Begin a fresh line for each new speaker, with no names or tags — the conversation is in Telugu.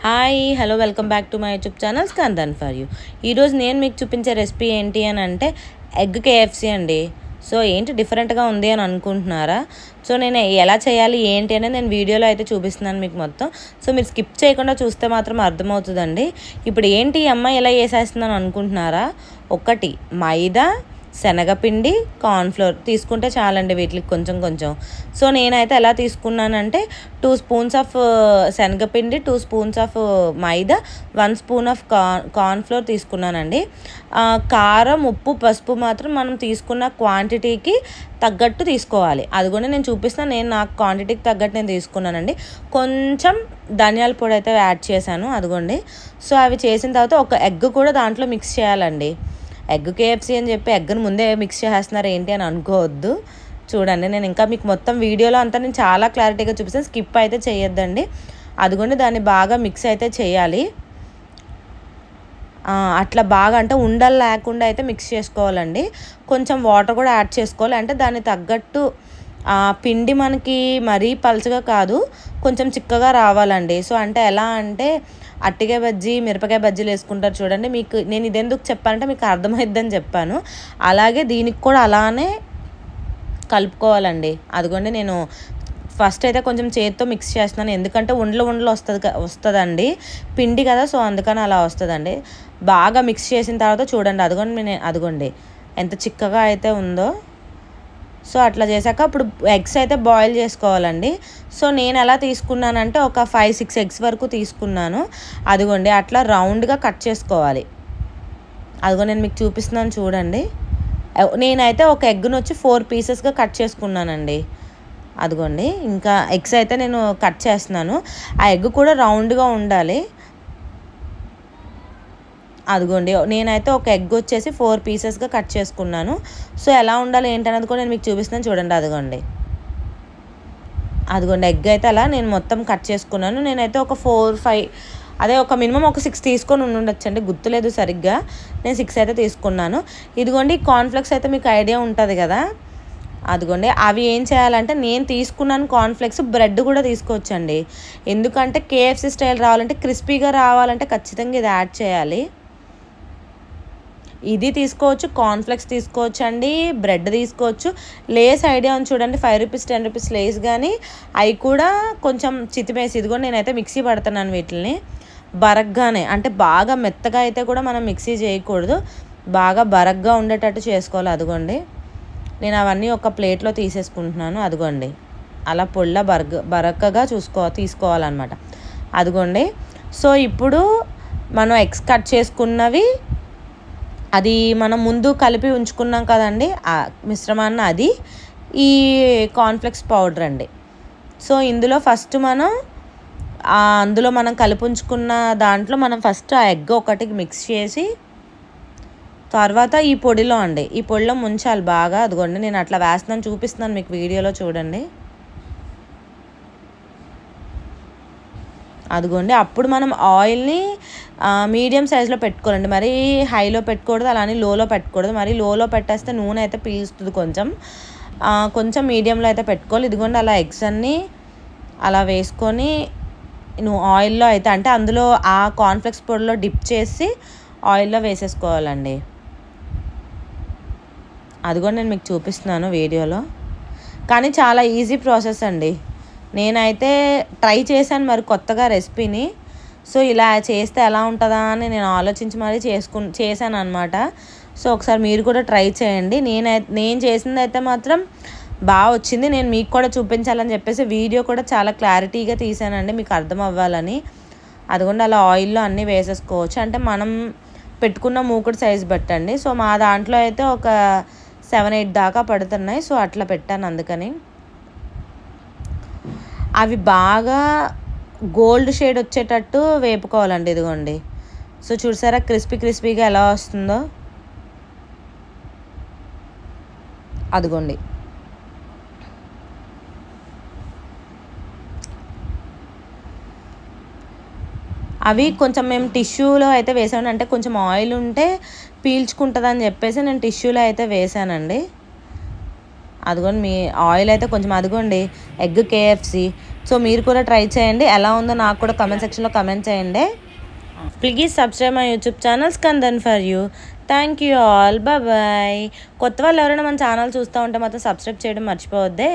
Hi hello welcome back to my YouTube channel Skandan for you. ఈరోజు నేను మీకు చూపించే రెసిపీ ఏంటి అని అంటే ఎగ్ కేఎఫ్సీ అండి. సో ఏంటి డిఫరెంట్గా ఉంది అని అనుకుంటున్నారా? సో నేను ఎలా చేయాలి ఏంటి అనేది నేను వీడియోలో అయితే చూపిస్తున్నాను మీకు మొత్తం. సో మీరు స్కిప్ చేయకుండా చూస్తే మాత్రం అర్థమవుతుందండి. ఇప్పుడు ఏంటి అమ్మాయి ఎలా చేసేస్తున్నాను అనుకుంటున్నారా? ఒకటి మైదా, శనగపిండి, కార్న్ఫ్లోర్ తీసుకుంటే చాలండి వీటికి కొంచెం కొంచెం. సో నేనైతే ఎలా తీసుకున్నానంటే 2 స్పూన్స్ ఆఫ్ శనగపిండి, 2 spoons of maida, 1 spoon of cornflour తీసుకున్నానండి. కారం, ఉప్పు, పసుపు మాత్రం మనం తీసుకున్న క్వాంటిటీకి తగ్గట్టు తీసుకోవాలి. అది కూడా నేను చూపిస్తాను. నేను నాకు క్వాంటిటీకి తగ్గట్టు నేను తీసుకున్నానండి. కొంచెం ధనియాల పొడి అయితే యాడ్ చేశాను అదిగోండి. సో అవి చేసిన తర్వాత ఒక ఎగ్ కూడా దాంట్లో మిక్స్ చేయాలండి. ఎగ్ కేఎఫ్సీ అని చెప్పి ఎగ్ని ముందే మిక్స్ చేస్తున్నారు ఏంటి అని అనుకోవద్దు. చూడండి నేను ఇంకా మీకు మొత్తం వీడియోలో అంతా నేను చాలా క్లారిటీగా చూపిస్తాను, స్కిప్ అయితే చేయొద్దండి. అదిగోండి దాన్ని బాగా మిక్స్ అయితే చేయాలి. అట్లా బాగా అంటే ఉండలు లేకుండా అయితే మిక్స్ చేసుకోవాలండి. కొంచెం వాటర్ కూడా యాడ్ చేసుకోవాలి. అంటే దాన్ని తగ్గట్టు పిండి మనకి మరీ పలుచగా కాదు, కొంచెం చిక్కగా రావాలండి. సో అంటే ఎలా అంటే అట్టికాయ బజ్జీ, మిరపకాయ బజ్జీలు వేసుకుంటారు చూడండి. మీకు నేను ఇదెందుకు చెప్పానంటే మీకు అర్థమైద్దని చెప్పాను. అలాగే దీనికి కూడా అలానే కలుపుకోవాలండి. అదిగోండి నేను ఫస్ట్ అయితే కొంచెం చేతితో మిక్స్ చేస్తున్నాను, ఎందుకంటే ఉండలు వస్తుందండి పిండి కదా. సో అందుకని అలా వస్తుందండి. బాగా మిక్స్ చేసిన తర్వాత చూడండి అదిగోండి ఎంత చిక్కగా అయితే ఉందో. సో అట్లా చేశాక ఇప్పుడు ఎగ్స్ అయితే బాయిల్ చేసుకోవాలండి. సో నేను ఎలా తీసుకున్నానంటే ఒక 5-6 ఎగ్స్ వరకు తీసుకున్నాను. అదిగోండి అట్లా రౌండ్గా కట్ చేసుకోవాలి. అదిగో నేను మీకు చూపిస్తున్నాను చూడండి. నేనైతే ఒక ఎగ్ను వచ్చి 4 పీసెస్గా కట్ చేసుకున్నానండి. అదిగోండి ఇంకా ఎగ్స్ అయితే నేను కట్ చేస్తున్నాను. ఆ ఎగ్ కూడా రౌండ్గా ఉండాలి. అదిగోండి నేనైతే ఒక ఎగ్ వచ్చేసి 4 పీసెస్గా కట్ చేసుకున్నాను. సో ఎలా ఉండాలి ఏంటనేది కూడా నేను మీకు చూపిస్తున్నాను చూడండి. అదిగోండి ఎగ్ అయితే అలా నేను మొత్తం కట్ చేసుకున్నాను. నేనైతే ఒక 4-5 అదే ఒక మినిమం ఒక 6 తీసుకొని ఉండొచ్చండి, గుర్తులేదు సరిగ్గా. నేను 6 అయితే తీసుకున్నాను. ఇదిగోండి కార్న్ఫ్లెక్స్ అయితే మీకు ఐడియా ఉంటుంది కదా. అదిగోండి అవి ఏం చేయాలంటే నేను తీసుకున్నాను కార్న్ఫ్లెక్స్, బ్రెడ్ కూడా తీసుకోవచ్చండి. ఎందుకంటే కేఎఫ్సీ స్టైల్ రావాలంటే క్రిస్పీగా రావాలంటే ఖచ్చితంగా ఇది యాడ్ చేయాలి. ఇది తీసుకోవచ్చు, కార్న్ఫ్లెక్స్ తీసుకోవచ్చు అండి, బ్రెడ్ తీసుకోవచ్చు. లేస్ ఐడియా ఉంది చూడండి, 5 రూపీస్ 10 రూపీస్ లేస్, కానీ అవి కూడా కొంచెం చితిమేసి. ఇది కూడా నేనైతే మిక్సీ పడుతున్నాను వీటిని బరగ్గానే. అంటే బాగా మెత్తగా అయితే కూడా మనం మిక్సీ చేయకూడదు, బాగా బరగ్గా ఉండేటట్టు చేసుకోవాలి. అదిగోండి నేను అవన్నీ ఒక ప్లేట్లో తీసేసుకుంటున్నాను. అదిగోండి అలా పొళ్ళ బరకగా తీసుకోవాలన్నమాట. అదిగోండి సో ఇప్పుడు మనం ఎగ్స్ కట్ చేసుకున్నవి అది మనం ముందు కలిపి ఉంచుకున్నాం కదండి ఆ మిశ్రమాన్ని, అది ఈ కార్న్ఫ్లెక్స్ పౌడర్ అండి. సో ఇందులో ఫస్ట్ అందులో మనం కలిపి ఉంచుకున్న దాంట్లో మనం ఫస్ట్ ఆ ఎగ్ ఒకటికి మిక్స్ చేసి తర్వాత ఈ పొడిలో ముంచాలి బాగా. అదిగోండి నేను అట్లా వేస్తున్నాను, చూపిస్తున్నాను మీకు వీడియోలో చూడండి. అదిగోండి అప్పుడు మనం ఆయిల్ని మీడియం సైజులో పెట్టుకోవాలండి, మరీ హైలో పెట్టకూడదు, అలానే లోలో పెట్టకూడదు. మరి లోలో పెట్టేస్తే నూనె అయితే పీల్చుతుంది, కొంచెం మీడియంలో అయితే పెట్టుకోవాలి. ఇదిగోండి అలా ఎగ్స్ అన్నీ అలా వేసుకొని ఆయిల్లో అయితే అంటే అందులో ఆ కార్న్ఫ్లెక్స్ పొడిలో డిప్ చేసి ఆయిల్లో వేసేసుకోవాలండి. అది కూడా నేను మీకు చూపిస్తున్నాను వీడియోలో, కానీ చాలా ఈజీ ప్రాసెస్ అండి. నేనైతే ట్రై చేశాను మరి కొత్తగా రెసిపీని. సో ఇలా చేస్తే ఎలా ఉంటుందా అని నేను ఆలోచించి మరీ చేశాను అనమాట. సో ఒకసారి మీరు కూడా ట్రై చేయండి. నేను చేసింది అయితే మాత్రం బాగా వచ్చింది. నేను మీకు కూడా చూపించాలని చెప్పేసి వీడియో కూడా చాలా క్లారిటీగా తీసానండి, మీకు అర్థం అవ్వాలని. అదిగోండి అలా ఆయిల్లో అన్నీ వేసేసుకోవచ్చు, అంటే మనం పెట్టుకున్న మూకుడు సైజు పెట్టండి. సో మా దాంట్లో అయితే ఒక 7-8 దాకా పడుతున్నాయి. సో అట్లా పెట్టాను అందుకని. అవి బాగా గోల్డ్ షేడ్ వచ్చేటట్టు వేపుకోవాలండి. ఇదిగోండి సో చూసారా క్రిస్పీగా ఎలా వస్తుందో. అదిగోండి అవి కొంచెం మేము టిష్యూలో అయితే వేసాను, అంటే కొంచెం ఆయిల్ ఉంటే పీల్చుకుంటుందని చెప్పేసి నేను టిష్యూలో అయితే వేసానండి. అదిగోండి మీ ఆయిల్ అయితే కొంచెం, అదిగోండి ఎగ్ కేఎఫ్సీ సో మీరు కూడా ట్రై చేయండి, ఎలా ఉందో నాకు కూడా కమెంట్ సెక్షన్లో కమెంట్ చేయండి. Please subscribe my YouTube channel Skandan for you. Thank you all, bye. కొత్త వాళ్ళు ఎవరైనా మన ఛానల్ చూస్తూ ఉంటే మాత్రం సబ్స్క్రైబ్ చేయడం మర్చిపోవద్దే.